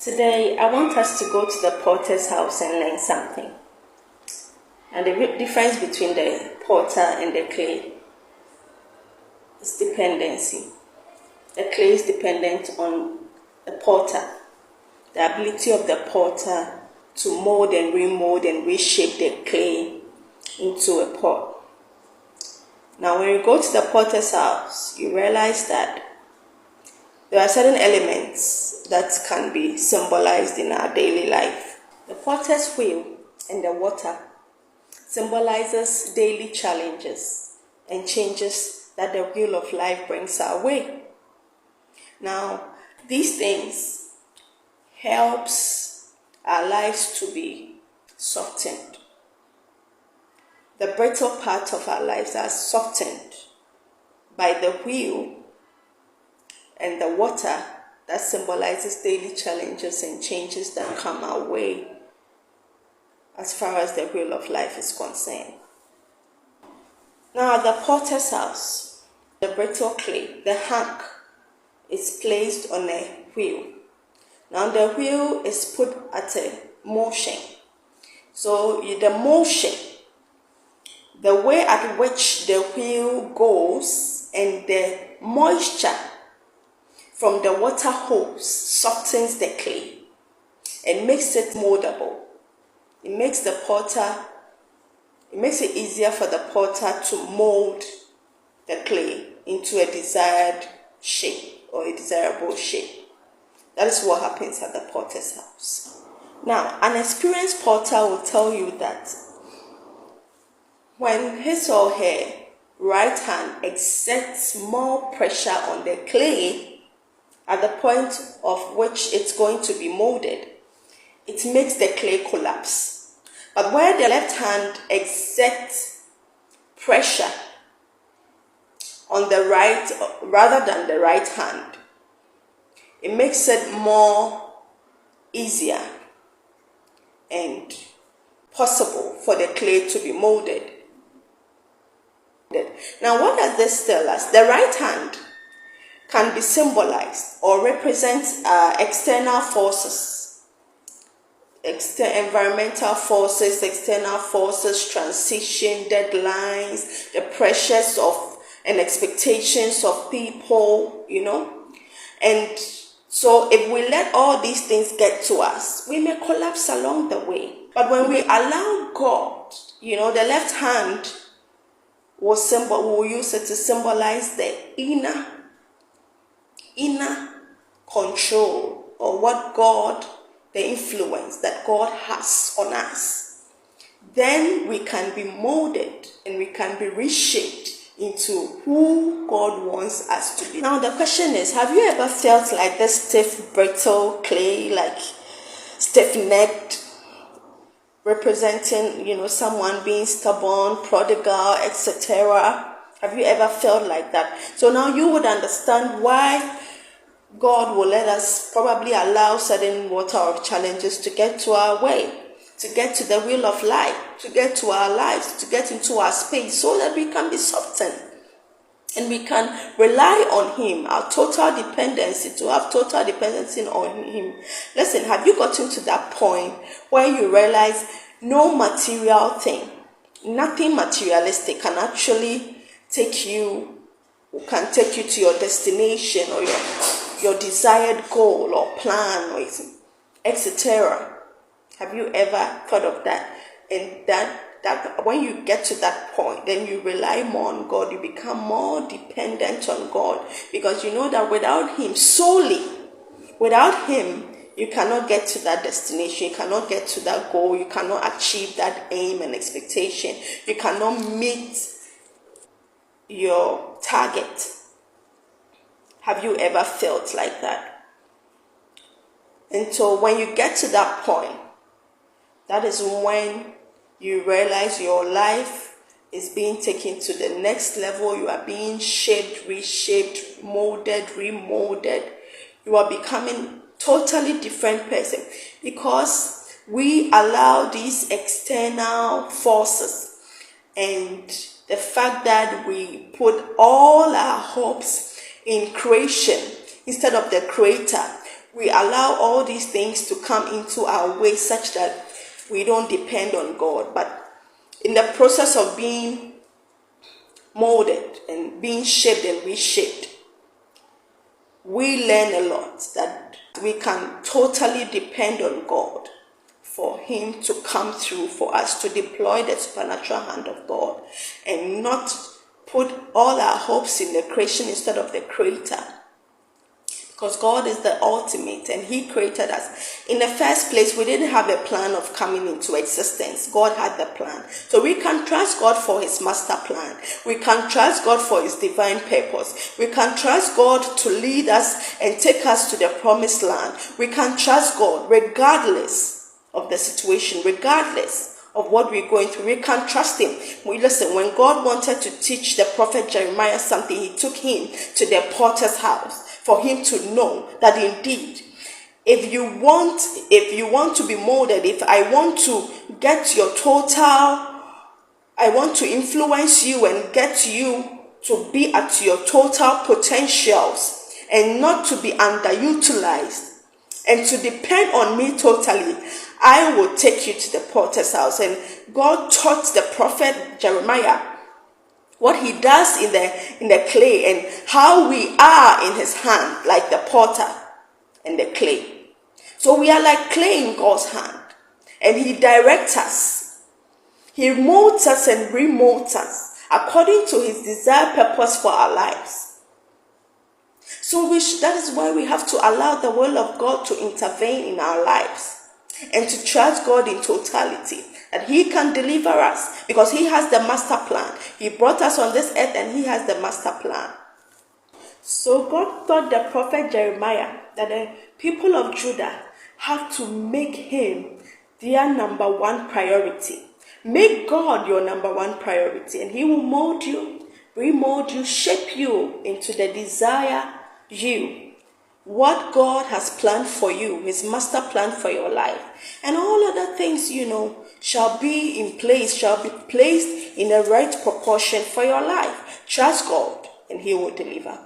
Today, I want us to go to the potter's house and learn something. And the difference between the potter and the clay is dependency. The clay is dependent on the potter, the ability of the potter to mold and remold and reshape the clay into a pot. Now, when you go to the potter's house, you realize that there are certain elements that can be symbolized in our daily life. The potter's wheel and the water symbolizes daily challenges and changes that the wheel of life brings our way. Now, these things helps our lives to be softened. The brittle parts of our lives are softened by the wheel and the water that symbolizes daily challenges and changes that come our way as far as the wheel of life is concerned. Now, at the potter's house, the brittle clay, the hank, is placed on a wheel. Now, the wheel is put at a motion. So, the motion, the way at which the wheel goes and the moisture from the water hose softens the clay and makes it moldable. It makes it easier for the potter to mold the clay into a desired shape or a desirable shape. That is what happens at the potter's house. Now, an experienced potter will tell you that when his or her right hand exerts more pressure on the clay at the point of which it's going to be molded, it makes the clay collapse. But where the left hand exerts pressure on the right rather than the right hand, it makes it more easier and possible for the clay to be molded. Now, what does this tell us? The right hand can be symbolized or represents external forces, environmental forces, external forces, transition, deadlines, the pressures of and expectations of people, And so if we let all these things get to us, we may collapse along the way. But when we allow God, the left hand will use it to symbolize the inner control, or what God, the influence that God has on us. Then we can be molded and we can be reshaped into who God wants us to be. Now the question is, have you ever felt like this stiff, brittle clay, like stiff-necked, representing, someone being stubborn, prodigal, etc.? Have you ever felt like that? So now you would understand why God will let us probably allow certain water of challenges to get to our way, to get to the wheel of life, to get to our lives, to get into our space, so that we can be softened and we can rely on Him, our total dependency, to have total dependency on Him. Listen, have you gotten to that point where you realize no material thing, nothing materialistic can actually take you to your destination or your desired goal or plan or etc.? Have you ever thought of that? And that when you get to that point, then you rely more on God. You become more dependent on God, because you know that without Him, you cannot get to that destination. You cannot get to that goal. You cannot achieve that aim and expectation. You cannot meet your target. Have you ever felt like that? And so when you get to that point, that is when you realize your life is being taken to the next level. You are being shaped, reshaped, molded, remolded. You are becoming totally different person, because we allow these external forces and the fact that we put all our hopes in creation instead of the Creator. we allow all these things to come into our way such that we don't depend on God. But in the process of being molded and being shaped and reshaped, we learn a lot, that we can totally depend on God for him to come through for us, to deploy the supernatural hand of God, and not put all our hopes in the creation instead of the creator. Because God is the ultimate and he created us. In the first place, we didn't have a plan of coming into existence. God had the plan. So we can trust God for his master plan. We can trust God for his divine purpose. We can trust God to lead us and take us to the promised land. We can trust God regardless of the situation, regardless of what we're going through. We can trust him. Listen, when God wanted to teach the prophet Jeremiah something, he took him to the potter's house for him to know that indeed, if you want to be molded, if I want to get your total, I want to influence you and get you to be at your total potentials and not to be underutilized and to depend on me totally, I will take you to the potter's house. And God taught the prophet Jeremiah what he does in the clay and how we are in his hand, like the potter and the clay. So we are like clay in God's hand, and he directs us. He molds us and remolds us according to his desired purpose for our lives. So that is why we have to allow the will of God to intervene in our lives and to trust God in totality, that he can deliver us because he has the master plan. He brought us on this earth and he has the master plan. So God taught the prophet Jeremiah that the people of Judah have to make him their number one priority. Make God your number one priority, and he will mold you, remold you, shape you into the desire you, what God has planned for you, his master plan for your life. And all other things, shall be in place, shall be placed in the right proportion for your life. Trust God and he will deliver.